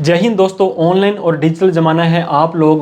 जय हिंद दोस्तों। ऑनलाइन और डिजिटल ज़माना है।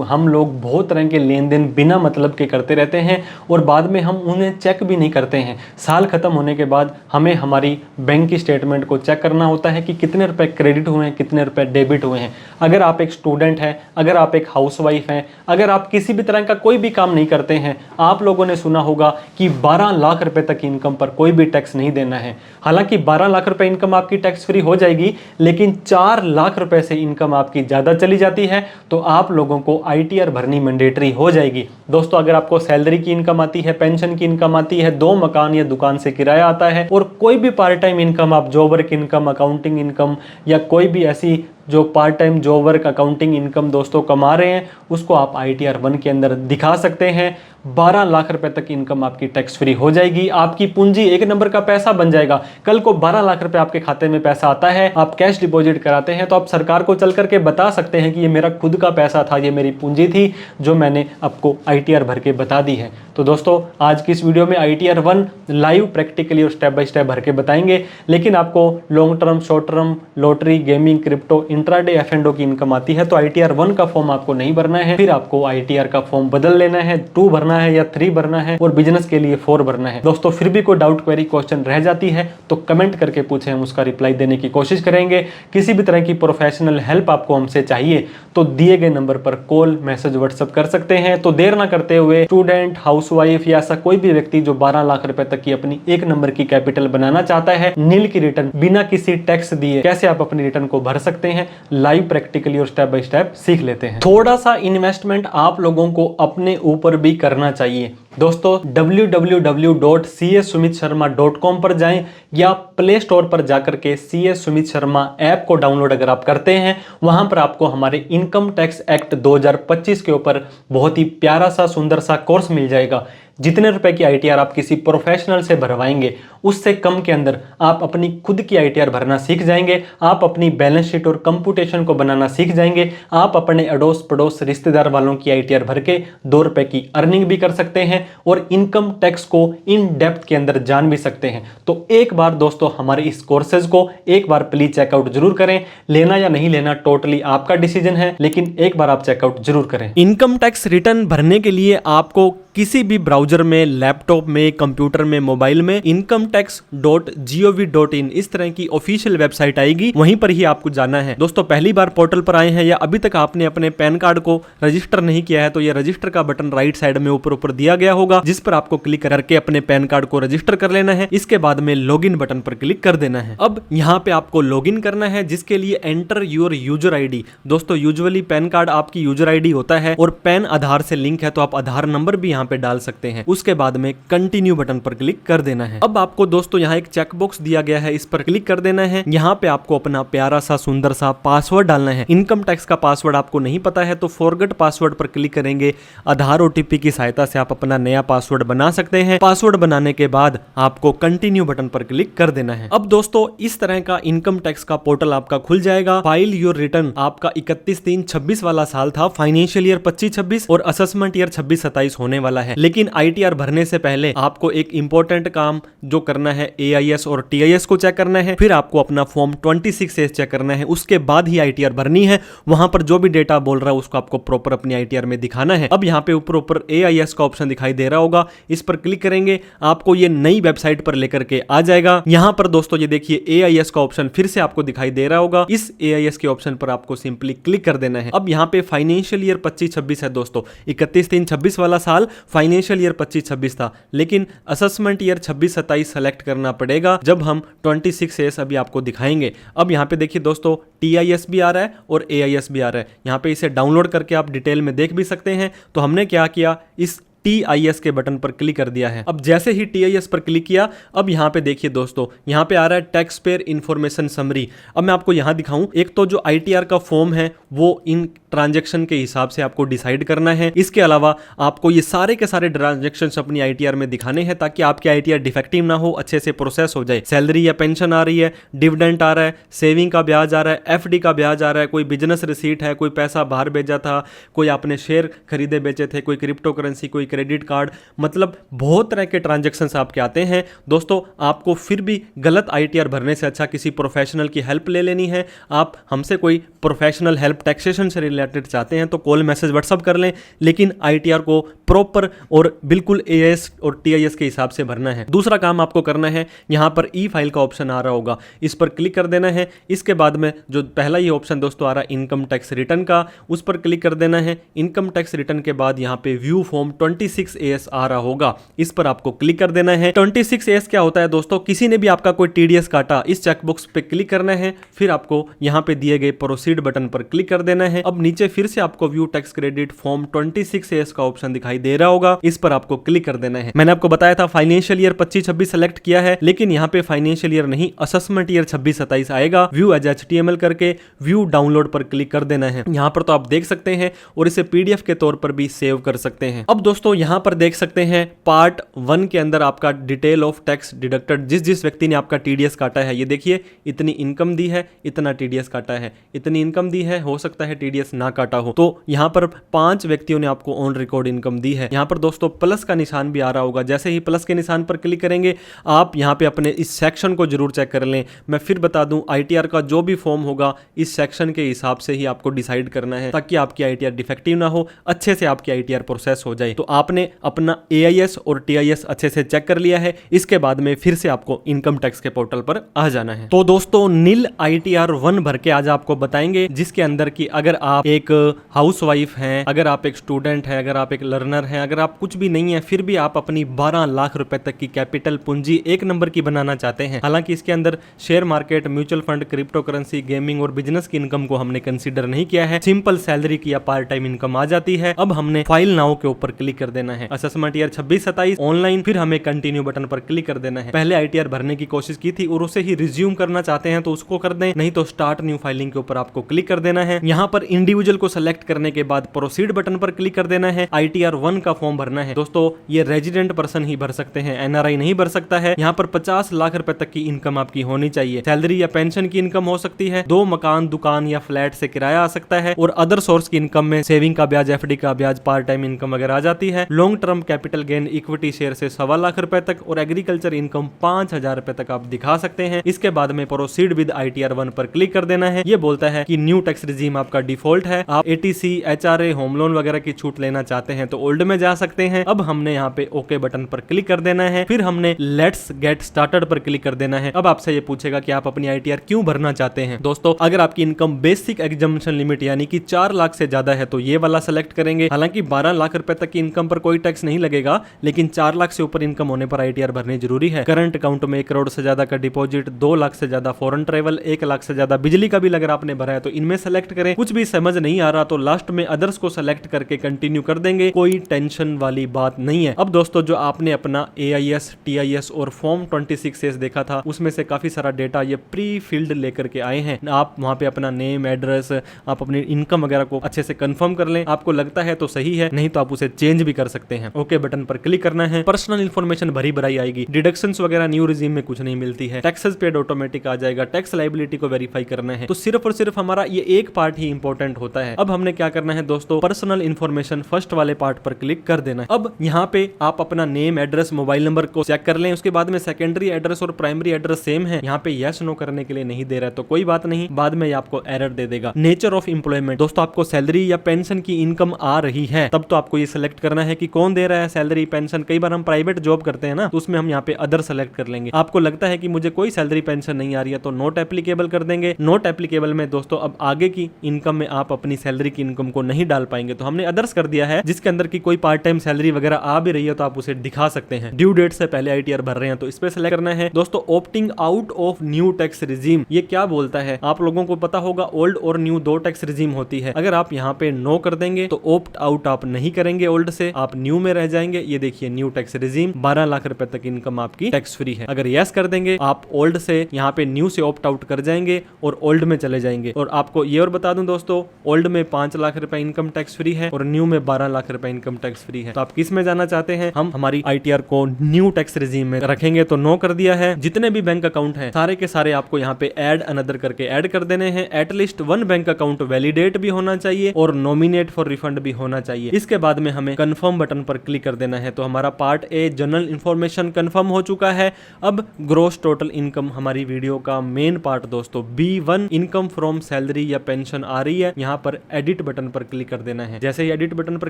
हम लोग बहुत तरह के लेन देन बिना मतलब के करते रहते हैं और बाद में हम उन्हें चेक भी नहीं करते हैं। साल ख़त्म होने के बाद हमें हमारी बैंक की स्टेटमेंट को चेक करना होता है कि कितने रुपए क्रेडिट हुए हैं, कितने रुपए डेबिट हुए हैं। अगर आप एक स्टूडेंट हैं, अगर आप एक हाउसवाइफ हैं, अगर आप किसी भी तरह का कोई भी काम नहीं करते हैं, आप लोगों ने सुना होगा कि 12 लाख रुपए तक की इनकम पर कोई भी टैक्स नहीं देना है। हालांकि 12 लाख रुपए इनकम आपकी टैक्स फ्री हो जाएगी, लेकिन 4 लाख रुपए से इनकम आपकी ज़्यादा चली जाती है तो आप लोगों को आईटीआर भरनी मैंडेटरी हो जाएगी। दोस्तों, अगर आपको सैलरी की इनकम आती है, पेंशन की इनकम आती है, 2 मकान या दुकान से किराया आता है और कोई भी पार्ट टाइम इनकम, आप job work income, accounting income या कोई भी ऐसी जो part time job work accounting income दोस्तों कमा रहे हैं, उसको आप आईटीआर 1 के अंदर दिखा सकते हैं। 12 लाख रुपए तक इनकम आपकी टैक्स फ्री हो जाएगी। आपकी पूंजी एक नंबर का पैसा बन जाएगा। कल को 12 लाख रुपए आपके खाते में पैसा आता है, आप कैश डिपॉजिट कराते हैं तो आप सरकार को चल करके बता सकते हैं कि ये मेरा खुद का पैसा था, ये मेरी पूंजी थी जो मैंने आपको आईटीआर भर के बता दी है। तो दोस्तों, आज की इस वीडियो में आईटीआर 1 लाइव प्रैक्टिकली और स्टेप बाय स्टेप भर के बताएंगे। लेकिन आपको long term, short term, lottery, gaming, crypto, intraday, एफ&ओ की इनकम आती है तो आईटीआर 1 का फॉर्म आपको नहीं भरना है, फिर आपको आईटीआर का फॉर्म बदल लेना है, 2 भरना है या 3 भरना है और बिजनेस के लिए 4 भरना है। दोस्तों, फिर भी कोई डाउट, क्वेरी, क्वेश्चन रह जाती है तो कमेंट करके पूछें, हम उसका रिप्लाई देने की कोशिश करेंगे। किसी भी तरह की प्रोफेशनल हेल्प आपको हमसे चाहिए तो दिए गए नंबर पर कॉल, मैसेज, व्हाट्सएप कर सकते हैं। तो देर ना करते हुए स्टूडेंट, हाउसवाइफ या ऐसा कोई भी व्यक्ति जो 12 लाख रुपए तक की अपनी एक नंबर की कैपिटल बनाना चाहता है, नील की रिटर्न बिना किसी टैक्स दिए कैसे आप अपनी रिटर्न को भर सकते हैं, लाइव प्रैक्टिकली और स्टेप बाय स्टेप सीख लेते हैं। थोड़ा सा इन्वेस्टमेंट आप लोगों को अपने ऊपर भी करना चाहिए। दोस्तों, www.csumitsharma.com पर जाएं या प्ले स्टोर पर जाकर के CS सुमित शर्मा ऐप को डाउनलोड अगर आप करते हैं, वहां पर आपको हमारे इनकम टैक्स एक्ट 2025 के ऊपर बहुत ही प्यारा सा सुंदर सा कोर्स मिल जाएगा। जितने रुपए की आईटीआर आप किसी प्रोफेशनल से भरवाएंगे, उससे कम के अंदर आप अपनी खुद की आईटीआर भरना सीख जाएंगे। आप अपनी बैलेंस शीट और कंप्यूटेशन को बनाना सीख जाएंगे। आप अपने अड़ोस पड़ोस रिश्तेदार वालों की आईटीआर भर के 2 रुपए की अर्निंग भी कर सकते हैं और इनकम टैक्स को इन डेप्थ के अंदर जान भी सकते हैं। तो एक बार दोस्तों हमारे इस कोर्सेज को एक बार प्लीज चेकआउट जरूर करें। लेना या नहीं लेना टोटली आपका डिसीजन है, लेकिन एक बार आप चेकआउट जरूर करें। इनकम टैक्स रिटर्न भरने के लिए आपको किसी भी ब्राउजर में, लैपटॉप में, कंप्यूटर में, मोबाइल में incometax.gov.in इस तरह की ऑफिशियल वेबसाइट आएगी, वहीं पर ही आपको जाना है। दोस्तों, पहली बार पोर्टल पर आए हैं या अभी तक आपने अपने पैन कार्ड को रजिस्टर नहीं किया है तो ये रजिस्टर का बटन राइट साइड में ऊपर दिया गया होगा, जिस पर आपको क्लिक करके अपने पैन कार्ड को रजिस्टर कर लेना है। इसके बाद में लॉगिन बटन पर क्लिक कर देना है। अब यहाँ पे आपको लॉगिन करना है, जिसके लिए एंटर योर यूजर आईडी। दोस्तों, यूजुअली पैन कार्ड आपकी यूजर आईडी होता है और पैन आधार से लिंक है तो आप आधार नंबर भी यहाँ पे डाल सकते हैं। उसके बाद में कंटिन्यू बटन पर क्लिक कर देना है। अब आपको दोस्तों यहाँ एक चेक बॉक्स दिया गया है, इस पर क्लिक कर देना है। यहाँ पे आपको अपना प्यारा सा सुंदर सा पासवर्ड डालना है। इनकम टैक्स का पासवर्ड आपको नहीं पता है तो फॉरगेट पासवर्ड पर क्लिक करेंगे। आधार ओटीपी की सहायता से आप अपना नया पासवर्ड बना सकते हैं। पासवर्ड बनाने के बाद आपको कंटिन्यू बटन पर क्लिक कर देना है। अब दोस्तों, इस तरह का इनकम टैक्स का पोर्टल आपका खुल जाएगा। फाइल योर रिटर्न आपका 31/3/26 वाला साल था, फाइनेंशियल ईयर 25-26 और असेसमेंट ईयर 26-27 होने वाला है। लेकिन आईटीआर भरने से पहले आपको एक इंपॉर्टेंट काम जो करना है, एआईएस और टीआईएस को चेक करना है, फिर आपको अपना फॉर्म 26A चेक करना है। उसके बाद ही आईटीआर भरनी है। वहां पर जो भी डेटा बोल रहा है उसको आपको प्रॉपर अपनी आईटीआर में दिखाना है। अब यहाँ पे ऊपर एआईएस का ऑप्शन दिखाई दे रहा होगा, इस पर क्लिक करेंगे, आपको ये नई वेबसाइट पर लेकर के आ जाएगा। यहाँ पर दोस्तों ये देखिए एआईएस का ऑप्शन फिर से आपको दिखाई दे रहा होगा। इस एआईएस के ऑप्शन पर आपको सिंपली क्लिक कर देना है। अब यहाँ पे फाइनेंशियल ईयर 25-26 है दोस्तों, 31/3/26 वाला साल फाइनेंशियल ईयर 25-26 था, लेकिन असेसमेंट ईयर 26-27 सेलेक्ट करना पड़ेगा जब हम 26A अभी आपको दिखाएंगे। अब यहाँ पे देखिए दोस्तों, टीआईएस भी आ रहा है और एआईएस भी आ रहा है। यहाँ पे इसे डाउनलोड करके आप डिटेल में देख भी सकते हैं। तो हमने क्या किया, इस TIS के बटन पर क्लिक कर दिया है। अब जैसे ही TIS पर क्लिक किया, अब यहाँ पे देखिए दोस्तों, यहाँ पे आ रहा है टैक्स पेयर इन्फॉर्मेशन समरी। अब मैं आपको यहाँ दिखाऊं, एक तो जो आईटीआर का फॉर्म है वो इन ट्रांजैक्शन के हिसाब से आपको डिसाइड करना है। इसके अलावा आपको ये सारे के सारे ट्रांजैक्शन अपनी आईटीआर में दिखाने हैं ताकि आपकी आईटीआर डिफेक्टिव ना हो, अच्छे से प्रोसेस हो जाए। सैलरी या पेंशन आ रही है, डिविडेंड आ रहा है, सेविंग का ब्याज आ रहा है, एफडी का ब्याज आ रहा है, कोई बिजनेस रिसीट है, कोई पैसा बाहर भेजा था, कोई आपने शेयर खरीदे बेचे थे, कोई क्रिप्टो करेंसी, कोई क्रेडिट कार्ड, मतलब बहुत तरह के ट्रांजैक्शंस आपके आते हैं। दोस्तों आपको फिर भी गलत ITR भरने से अच्छा किसी प्रोफेशनल की हेल्प ले लेनी है। आप हमसे कोई प्रोफेशनल हेल्प टैक्सेशन से रिलेटेड चाहते हैं तो कॉल मैसेज व्हाट्सअप कर लें, लेकिन ITR को प्रॉपर और बिल्कुल AS और TIS के हिसाब से भरना है। दूसरा काम आपको करना है, यहाँ पर ई फाइल का ऑप्शन आ रहा होगा, इस पर क्लिक कर देना है। इसके बाद में जो पहला ये ऑप्शन दोस्तों आ रहा है इनकम टैक्स रिटर्न का, उस पर क्लिक कर देना है। इनकम टैक्स रिटर्न के बाद यहाँ पे व्यू फॉर्म 26AS आ रहा होगा, इस पर आपको क्लिक कर देना है। 26AS क्या होता है दोस्तों, किसी ने भी आपका कोई TDS काटा, इस चेकबॉक्स पे क्लिक करना है, फिर आपको यहाँ पे दिए गए प्रोसीड बटन पर क्लिक कर देना है। अब नीचे फिर से आपको view tax credit form 26AS का ऑप्शन दिखाई दे रहा होगा, इस पर आपको क्लिक कर देना है। मैंने आपको बताया था फाइनेंशियल ईयर 25-26 सेलेक्ट किया है, लेकिन यहाँ पे फाइनेंशियल ईयर नहीं, असेसमेंट ईयर 26-27 आएगा। व्यू एज HTML करके व्यू डाउनलोड पर क्लिक कर देना है। यहाँ पर तो आप देख सकते हैं और इसे PDF के तौर पर भी सेव कर सकते हैं। अब दोस्तों यहाँ पर देख सकते हैं पार्ट 1 के अंदर आपका डिटेल ऑफ टैक्स डिडक्टेड, जिस व्यक्ति ने आपका TDS काटा है, ये देखिए इतनी इनकम दी है, इतना TDS काटा है, इतनी इनकम दी है, हो सकता है TDS ना काटा हो। तो यहाँ पर 5 व्यक्तियों ने आपको ऑन रिकॉर्ड इनकम दी है। यहाँ पर दोस्तों प्लस का निशान भी आ रहा होगा, जैसे ही प्लस के निशान पर क्लिक करेंगे आप यहाँ पे अपने इस सेक्शन को जरूर चेक कर लें। मैं फिर बता दूं, ITR का जो भी फॉर्म होगा इस सेक्शन के हिसाब से ही आपको डिसाइड करना है, ताकि आपकी ITR डिफेक्टिव ना हो, अच्छे से आपकी ITR प्रोसेस हो जाए। तो आपने अपना AIS और TIS अच्छे से चेक कर लिया है, इसके बाद में फिर से आपको इनकम टैक्स के पोर्टल पर आ जाना है। तो दोस्तों नील ITR 1 भर के आज आपको बताएंगे, जिसके अंदर की अगर आप एक हाउसवाइफ हैं, अगर आप एक स्टूडेंट हैं, अगर आप एक लर्नर हैं, अगर आप कुछ भी नहीं है फिर भी आप अपनी 12 लाख रुपए तक की कैपिटल पूंजी एक नंबर की बनाना चाहते हैं। हालांकि इसके अंदर share market, mutual fund, crypto currency, gaming और बिजनेस की इनकम को हमने कंसीडर नहीं किया है। सिंपल सैलरी की या पार्ट टाइम इनकम आ जाती है। अब हमने फाइल नाउ के ऊपर क्लिक कर देना है। असेसमेंट ईयर 26-27 ऑनलाइन, फिर हमें कंटिन्यू बटन पर क्लिक कर देना है। पहले ITR भरने की कोशिश की थी और उसे ही रिज्यूम करना चाहते हैं तो उसको कर दें, नहीं तो स्टार्ट न्यू फाइलिंग के ऊपर आपको क्लिक कर देना है। यहाँ पर इंडिविजुअल को सेलेक्ट करने के बाद प्रोसीड बटन पर क्लिक कर देना है। ITR 1 का फॉर्म भरना है। दोस्तों ये रेजिडेंट पर्सन ही भर सकते हैं, NRI नहीं भर सकता है। यहाँ पर 50 लाख रुपए तक की इनकम आपकी होनी चाहिए। सैलरी या पेंशन की इनकम हो सकती है, 2 मकान, दुकान या फ्लैट से किराया आ सकता है, और अदर सोर्स की इनकम में सेविंग का ब्याज, FD का ब्याज, पार्ट टाइम इनकम अगर आ जाती है। Long term capital gain equity share से 1.25 लाख रुपए तक, और एग्रीकल्चर इनकम 5,000 रुपए तक आप दिखा सकते हैं। इसके बाद में प्रोसीड विद ITR 1 पर क्लिक कर देना है। ये बोलता है कि न्यू टैक्स रिजीम आपका डिफॉल्ट है, आप ATC, HRA, होम लोन वगैरह की छूट लेना चाहते हैं तो ओल्ड में जा सकते हैं। अब हमने यहाँ पे ओके बटन पर क्लिक कर देना है, फिर हमने लेट्स गेट स्टार्टेड पर क्लिक कर देना है। अब आपसे ये पूछेगा कि आप अपनी ITR क्यों भरना चाहते हैं। दोस्तों अगर आपकी इनकम बेसिक एग्जम्पशन लिमिट यानी कि 4 लाख से ज्यादा है तो ये वाला सेलेक्ट करेंगे। हालांकि 12 लाख रुपए तक की इनकम पर कोई टैक्स नहीं लगेगा, लेकिन 4 लाख से ऊपर इनकम होने पर ITR भरनी जरूरी है। करंट अकाउंट में 1 करोड़ से ज्यादा का डिपॉजिट, 2 लाख से ज्यादा फॉरेन ट्रेवल, 1 लाख से ज्यादा बिजली का बिल अगर आपने भरा है तो इनमें सेलेक्ट करें। कुछ भी समझ नहीं आ रहा तो लास्ट में अदर्स को सेलेक्ट करके कंटिन्यू कर देंगे, कोई टेंशन वाली बात नहीं है। अब दोस्तों जो आपने अपना AIS, TIS और फॉर्म 26S देखा था, उसमें से काफी सारा डेटा ये प्री फिल्ड लेकर के आए हैं। आप वहां पे अपना नेम, एड्रेस, आप अपनी इनकम वगैरह को अच्छे से कंफर्म कर लें। आपको लगता है तो सही है, नहीं तो आप उसे चेंज भी कर सकते हैं। ओके बटन पर क्लिक करना है। पर्सनल इन्फॉर्मेशन भरी भराई आएगी, डिडक्शंस वगैरह न्यू रिजीम में कुछ नहीं मिलती है, टैक्सेस पेड ऑटोमेटिक आ जाएगा, टैक्स लायबिलिटी को वेरीफाई करना है। तो सिर्फ और सिर्फ हमारा ये एक पार्ट ही इंपॉर्टेंट होता है। अब हमने क्या करना है दोस्तों, पर्सनल इन्फॉर्मेशन फर्स्ट वाले पार्ट पर क्लिक कर देना है। अब यहाँ पे आप अपना नेम, एड्रेस, मोबाइल नंबर को चेक कर लें। उसके बाद में सेकेंडरी एड्रेस और प्राइमरी एड्रेस सेम है, यहाँ पे यस नो करने के लिए नहीं दे रहा है तो कोई बात नहीं, बाद में आपको एरर दे देगा। नेचर ऑफ एम्प्लॉयमेंट, दोस्तों आपको सैलरी या पेंशन की इनकम आ रही है तब तो आपको ये सिलेक्ट करना है कि कौन दे रहा है सैलरी, पेंशन। कई बार हम प्राइवेट जॉब करते हैं ना, तो उसमें हम यहाँ पे अदर सेलेक्ट कर लेंगे। आपको लगता है कि मुझे कोई सैलरी पेंशन नहीं आ रही है तो नॉट एप्लीकेबल कर देंगे। नॉट एप्लीकेबल में दोस्तों अब आगे की इनकम में आप अपनी सैलरी की इनकम को नहीं डाल पाएंगे, तो हमने अदर्स कर दिया है, जिसके अंदर की कोई पार्ट टाइम सैलरी वगैरह आ भी रही है तो आप उसे दिखा सकते हैं। ड्यू डेट से पहले ITR भर रहे हैं तो इस पे सेलेक्ट करना है। दोस्तों opting out of new tax regime, ये क्या बोलता है आप लोगों को पता होगा, ओल्ड और न्यू 2 टैक्स रिजीम होती है। अगर आप यहाँ पे नो कर देंगे तो ऑप्ट आउट आप नहीं करेंगे ओल्ड से, आप न्यू में रह जाएंगे। ये देखिए न्यू टैक्स रिजीम, 12 लाख रुपए तक इनकम आपकी टैक्स फ्री है। अगर यस कर देंगे आप ओल्ड से यहाँ पे न्यू से ऑप्ट आउट कर जाएंगे और ओल्ड में चले जाएंगे। और आपको ये और बता दूं दोस्तों, ओल्ड में 5 लाख रुपए इनकम टैक्स फ्री है और न्यू में 12 लाख रुपए इनकम टैक्स फ्री है। तो आप किस में जाना चाहते हैं? हम हमारी ITR को न्यू टैक्स रिजीम में रखेंगे तो नो कर दिया है। जितने भी बैंक अकाउंट हैं सारे के सारे आपको यहाँ पे ऐड अनदर करके ऐड कर देने हैं। एटलीस्ट 1 बैंक अकाउंट वैलिडेट भी होना चाहिए और नॉमिनेट फॉर रिफंड भी होना चाहिए। इसके बाद में हमें कंफर्म बटन पर क्लिक कर देना है। तो हमारा part a general information confirm हो चुका है। अब ग्रॉस टोटल इनकम हमारी वीडियो का मेन पार्ट दोस्तों B1 इनकम फ्रॉम सैलरी या पेंशन आ रही है, यहाँ पर एडिट बटन पर क्लिक कर देना है। जैसे ही एडिट बटन पर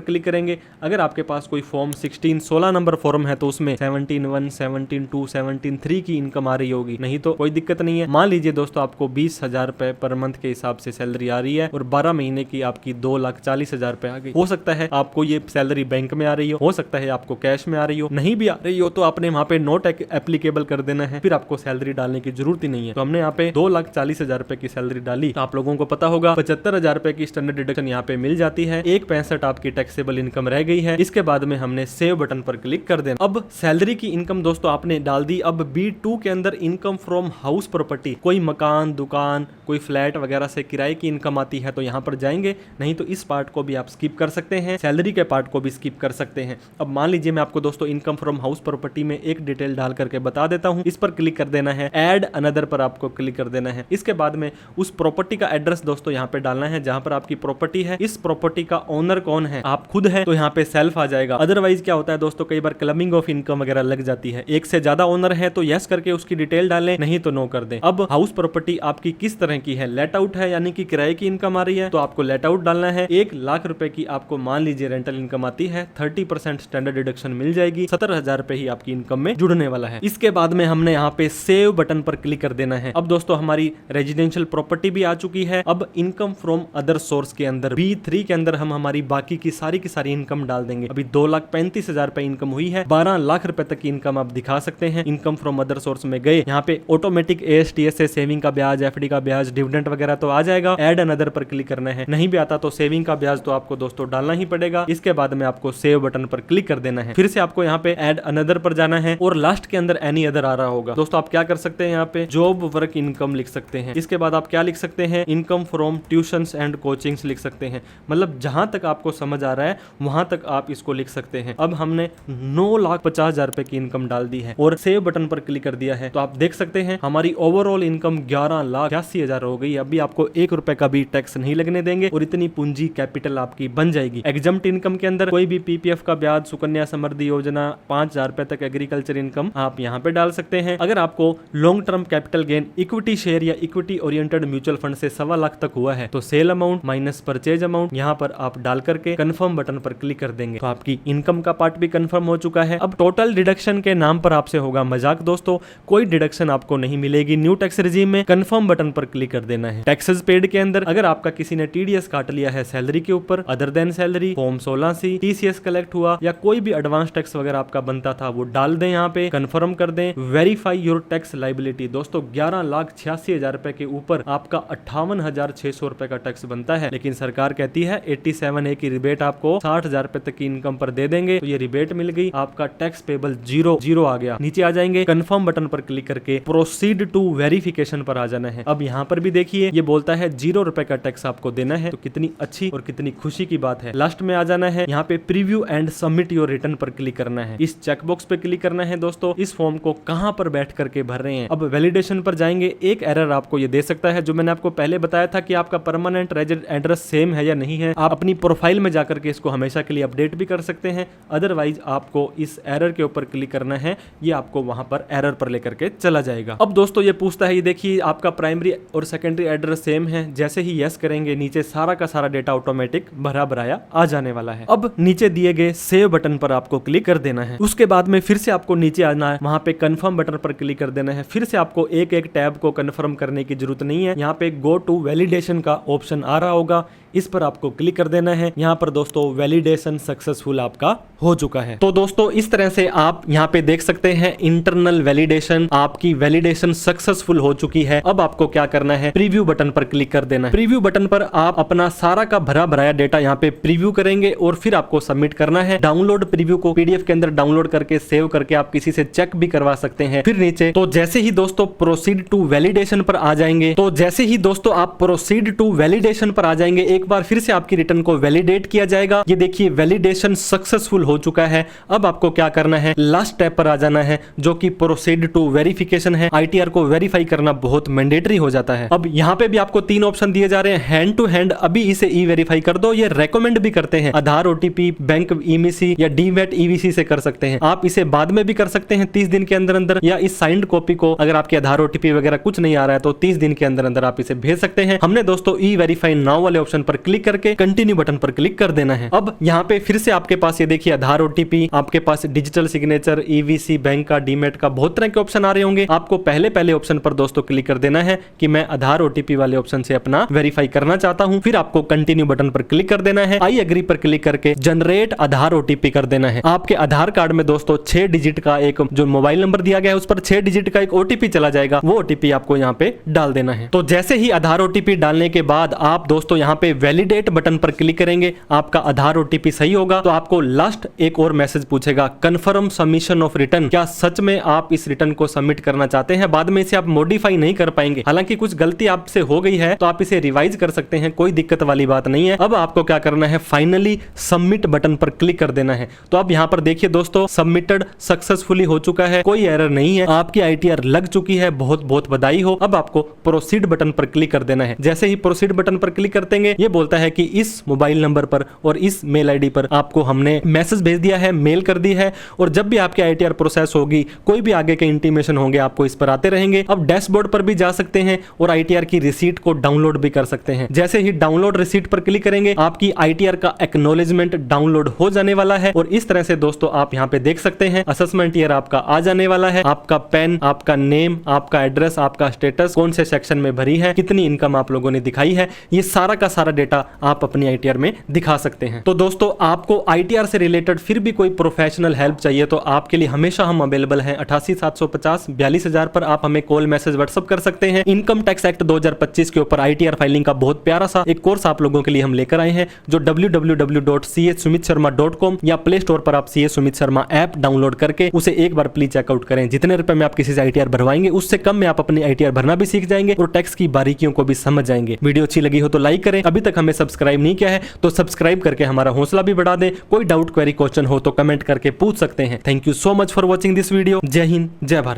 क्लिक करेंगे, अगर आपके पास कोई फॉर्म 16 नंबर फॉर्म है तो उसमें 17(1), 17(2), 17(3) की इनकम आ रही होगी, नहीं तो कोई दिक्कत नहीं है। मान लीजिए दोस्तों आपको 20,000 रुपए पर मंथ के हिसाब से सैलरी आ रही है और 12 महीने की आपकी 2,40,000 रुपए आ गई। हो सकता है आपको ये सैलरी बैंक में आ रही हो सकता है आपको कैश में आ रही हो, नहीं भी आ रही हो तो आपने वहाँ पे नोट एप्लीकेबल कर देना है, फिर आपको सैलरी डालने की जरूरत ही नहीं है। तो हमने यहाँ पे 2,40,000 रुपए की सैलरी डाली, तो आप लोगों को पता होगा 75,000 रुपए की स्टैंडर्ड डिडक्शन यहाँ पे मिल जाती है। 1,65 आपकी टैक्सेबल इनकम रह गई है। इसके बाद में हमने सेव बटन पर क्लिक कर देना। अब सैलरी की इनकम दोस्तों आपने डाल दी। अब B2 के अंदर इनकम फ्रॉम हाउस प्रॉपर्टी, कोई मकान, दुकान, कोई फ्लैट वगैरह से किराए की इनकम आती है तो यहाँ पर जाएंगे, नहीं तो इस पार्ट को भी आप स्किप कर सकते हैं, सैलरी के पार्ट को भी स्किप कर सकते हैं। अब मान लीजिए मैं आपको दोस्तों इनकम फ्रॉम हाउस प्रॉपर्टी में एक डिटेल डाल करके बता देता हूँ। इस पर क्लिक कर देना है, ऐड अनदर पर आपको क्लिक कर देना है। इसके बाद में उस प्रॉपर्टी का एड्रेस दोस्तों यहाँ पे डालना है जहां पर आपकी प्रॉपर्टी है। इस प्रॉपर्टी का ओनर कौन है, आप खुद है तो यहाँ पे सेल्फ आ जाएगा। अदरवाइज क्या होता है दोस्तों, कई बार क्लबिंग ऑफ इनकम वगैरह लग जाती है। एक से ज्यादा ओनर है तो यस करके उसकी डिटेल डालें, नहीं तो नो कर दें। अब हाउस प्रॉपर्टी आपकी किस तरह की है, लेट आउट है यानी कि किराए की इनकम आ रही है तो आपको लेट आउट डालना है। 1 लाख रुपए की आपको मान लीजिए रेंटल इनकम आती है, 30% स्टैंडर्ड डिडक्शन मिल जाएगी, 17,000 रुपए ही आपकी इनकम में जुड़ने वाला है। इसके बाद में हमने यहाँ पे सेव बटन पर क्लिक कर देना है। अब दोस्तों हमारी रेजिडेंशियल प्रॉपर्टी भी आ चुकी है। अब इनकम फ्रॉम अदर सोर्स के अंदर B3 के अंदर हम हमारी बाकी की सारी इनकम डाल देंगे। अभी 2,35,000 रुपए इनकम हुई है, 12 लाख रुपए तक की इनकम आप दिखा सकते हैं। इनकम फ्रॉम अदर सोर्स में गए, यहाँ पे ऑटोमेटिक ASTS से सेविंग का ब्याज, FD का ब्याज, डिविडेंड वगैरह तो आ जाएगा। ऐड अनदर पर क्लिक करना है, नहीं भी आता तो सेविंग का ब्याज तो आपको दोस्तों डालना ही पड़ेगा। इसके बाद में आपको सेव बटन पर क्लिक कर देना है। फिर से आपको यहाँ पे ऐड अनदर पर जाना है और लास्ट के अंदर एनी अदर आ रहा होगा। दोस्तों आप क्या कर सकते हैं, यहाँ पे जॉब वर्क इनकम लिख सकते हैं। इसके बाद आप क्या लिख सकते हैं, income from tuitions and coachings लिख सकते हैं। मतलब जहां तक आपको समझ आ रहा है वहां तक आप इसको लिख सकते हैं। अब हमने 9,50,000 रुपए की इनकम डाल दी है और सेव बटन पर क्लिक कर दिया है, तो आप देख सकते हैं हमारी ओवरऑल इनकम 11,82,000 हो गई। अभी आपको 1 रुपए का भी टैक्स नहीं लगने देंगे और इतनी पूंजी कैपिटल आपकी बन जाएगी। एग्जम्प्ट इनकम के अंदर कोई भी PPF का ब्याज, सुकन्या समृद्धि योजना, 5,000 रुपए तक एग्रीकल्चर इनकम आप यहाँ पे डाल सकते हैं। अगर आपको long term capital gain equity share या इक्विटी ओरिएंटेड म्यूचुअल फंड से 1.25 लाख तक हुआ है तो sale amount minus purchase amount यहाँ पर आप डाल करके कंफर्म बटन पर क्लिक कर देंगे, तो आपकी इनकम का पार्ट भी कंफर्म हो चुका है। अब टोटल डिडक्शन के नाम पर आपसे होगा मजाक दोस्तों, कोई डिडक्शन आपको नहीं मिलेगी न्यू टैक्स रिजीम में। कंफर्म बटन पर क्लिक कर देना है। टैक्सेस पेड के अंदर अगर आपका किसी ने TDS काट लिया है सैलरी के ऊपर, other than salary, form 16C, TCS collect हुआ या कोई भी एडवांस टैक्स वगैरह आपका बनता था वो डाल दें, यहाँ पे कंफर्म कर दें। वेरीफाई योर टैक्स लाइबिलिटी दोस्तों 11,86,000 रुपए के ऊपर आपका 58,600 रुपए का टैक्स बनता है, लेकिन सरकार कहती है 87A की रिबेट आपको 60,000 रुपए तक की इनकम पर दे देंगे। तो ये रिबेट मिल गई, आपका टैक्स पेबल 0 आ गया। नीचे आ जाएंगे, कंफर्म बटन पर क्लिक करके प्रोसीड टू वेरिफिकेशन पर आ जाना है। अब यहाँ पर भी देखिए ये बोलता है 0 रुपए का टैक्स आपको देना है, तो कितनी अच्छी और कितनी खुशी की बात है। लास्ट में आ जाना है, यहाँ पे preview and submit your return पर क्लिक करना है। इस चेकबॉक्स पे क्लिक करना है दोस्तों। इस फॉर्म को कहां पर बैठ करके भर रहे हैं। अब वैलिडेशन पर जाएंगे, एक एरर आपको ये दे सकता है जो मैंने आपको पहले बताया था कि आपका परमानेंट रेजिडेंट एड्रेस सेम है या नहीं है। आप अपनी प्रोफाइल में जाकर के इसको हमेशा के लिए अपडेट भी कर सकते हैं, अदरवाइज आपको इस एरर के ऊपर क्लिक करना है, ये आपको वहां पर एरर पर लेकर के चला जाएगा। अब दोस्तों ये पूछता है, ये देखिए आपका प्राइमरी और सेकेंडरी एड्रेस सेम है। जैसे ही यस करेंगे नीचे सारा का सारा डेटा ऑटोमेटिक भरा भराया आ जाने वाला है। अब नीचे दिए गए सेव बटन पर आपको क्लिक कर देना है। उसके बाद में फिर से आपको नीचे आना है, वहां पे कंफर्म बटन पर क्लिक कर देना है। फिर से आपको एक एक टैब को कंफर्म करने की जरूरत नहीं है। यहाँ पे गो टू वैलिडेशन का ऑप्शन आ रहा होगा, इस पर आपको क्लिक कर देना है। यहाँ पर दोस्तों वैलिडेशन सक्सेसफुल आपका हो चुका है। तो दोस्तों इस तरह से आप यहाँ पे देख सकते हैं इंटरनल वैलिडेशन, आपकी वैलिडेशन सक्सेसफुल हो चुकी है। अब आपको क्या करना है, प्रीव्यू बटन पर क्लिक कर देना है। प्रीव्यू बटन पर आप अपना सारा का भरा भराया डेटा यहाँ पे प्रीव्यू करेंगे और फिर आपको सबमिट करना है। डाउनलोड प्रीव्यू को PDF के अंदर डाउनलोड करके सेव करके आप किसी से चेक भी करवा सकते हैं। फिर नीचे तो जैसे ही दोस्तों प्रोसीड टू वैलिडेशन पर आ जाएंगे, तो जैसे ही दोस्तों आप प्रोसीड टू वैलिडेशन पर आ जाएंगे, एक बार फिर से आपकी रिटर्न को वैलिडेट किया जाएगा। ये देखिए वैलिडेशन सक्सेसफुल हो चुका है। अब आपको क्या करना है, लास्ट स्टेप पर आ जाना है जो कि प्रोसीड टू वेरिफिकेशन है। ITR को वेरीफाई करना बहुत मैंडेटरी हो जाता है। अब यहाँ पे भी आपको 3 ऑप्शन दिए जा रहे हैं। हैंड टू हैंड अभी इसे ई वेरीफाई कर दो, ये रेकमेंड भी करते हैं। आधार OTP बैंक EMC या डीमैट EVC से कर सकते हैं। आप इसे बाद में भी कर सकते हैं 30 दिन के अंदर अंदर, या इस साइंड कॉपी को अगर आपके आधार OTP वगैरह कुछ नहीं आ रहा है तो 30 दिन के अंदर अंदर आप इसे भेज सकते हैं। हमने दोस्तों ई वेरीफाई नाउ वाले ऑप्शन पर क्लिक करके कंटिन्यू बटन पर क्लिक कर देना है। अब यहाँ पे फिर से आपके पास ये देखिए आधार OTP, आपके पास डिजिटल सिग्नेचर, EVC बैंक का, डीमैट का, बहुत तरह के ऑप्शन आ रहे होंगे। आपको पहले ऑप्शन पर दोस्तों क्लिक कर देना है कि मैं आधार OTP वाले ऑप्शन से अपना वेरीफाई करना चाहता हूं। फिर आपको कंटिन्यू बटन पर क्लिक कर देना है। आई एग्री पर क्लिक करके जनरेट आधार OTP कर देना है। आपके आधार कार्ड में दोस्तों 6 डिजिट का एक जो मोबाइल नंबर दिया गया है उस पर 6 डिजिट का एक OTP चला जाएगा, वो OTP आपको यहाँ पे डाल देना है। तो जैसे ही आधार OTP डालने के बाद आप दोस्तों यहाँ पे वैलिडेट बटन पर क्लिक करेंगे, आपका आधार OTP सही होगा तो आपको लास्ट एक और मैसेज पूछेगा, कंफर्म सबमिशन ऑफ रिटर्न। क्या सच में आप इस रिटर्न को सबमिट करना चाहते हैं? बाद में इसे आप मॉडिफाई नहीं कर पाएंगे। हालांकि कुछ गलती आपसे हो गई है तो आप इसे रिवाइज कर सकते हैं, कोई दिक्कत वाली बात नहीं है। अब आपको क्या करना है, फाइनली सबमिट बटन पर क्लिक कर देना है। तो अब यहाँ पर देखिए दोस्तों, सबमिटेड सक्सेसफुली हो चुका है, कोई एरर नहीं है, आपकी ITR लग चुकी है, बहुत बहुत बधाई हो। अब आपको प्रोसीड बटन पर क्लिक कर देना है। जैसे ही प्रोसीड बटन पर क्लिक करते हैं, ये बोलता है कि इस मोबाइल नंबर पर और इस मेल ID पर आपको हमने मैसेज भेज दिया है, मेल कर दी है, और जब भी आपकी ITR प्रोसेस होगी, कोई भी आगे के इंटीमेशन होंगे आपको इस पर आते रहेंगे। अब डैशबोर्ड पर भी जा सकते हैं और ITR की रिसीट को डाउनलोड भी कर सकते हैं। जैसे ही डाउनलोड रिसीट पर क्लिक करेंगे, आपकी ITR का एक्नॉलेजमेंट डाउनलोड हो जाने वाला है। और इस तरह से दोस्तों आप यहाँ पे देख सकते हैं असेसमेंट ईयर आपका आ जाने वाला है, आपका पेन, आपका नेम, आपका एड्रेस, आपका स्टेटस, कौन से सेक्शन में भरी है, कितनी इनकम आप लोगों ने दिखाई है, ये सारा का सारा डेटा आप अपनी ITR में दिखा सकते हैं। तो दोस्तों आपको ITR से रिलेटेड फिर भी कोई प्रोफेशनल हेल्प चाहिए तो आपके लिए हमेशा हम अवेलेबल हैं। 88 750 42,000 पर आप हमें कॉल, मैसेज, व्हाट्सएप कर सकते हैं। इनकम टैक्स एक्ट 2025 के ऊपर ITR फाइलिंग का बहुत प्यारा सा एक कोर्स आप लोगों के लिए हम लेकर आए हैं, जो www.csumitsharma.com या प्ले स्टोर पर आप CS Sumit Sharma app download करके उसे एक बार प्लीज चेकआउट करें। जितने रुपए में आप किसी से ITR भरवाएंगे उससे कम में आप अपनी ITR भरना भी सीख जाएंगे और टैक्स की बारीकियों को भी समझ जाएंगे। वीडियो अच्छी लगी हो तो लाइक करें, अभी तक हमें सब्सक्राइब नहीं किया है तो सब्सक्राइब करके हमारा हौसला भी बढ़ा दें। कोई डाउट, क्वेरी, क्वेश्चन हो तो कमेंट करके पूछ सकते हैं। Thank you so much for watching this video. जय हिंद, जय भारत।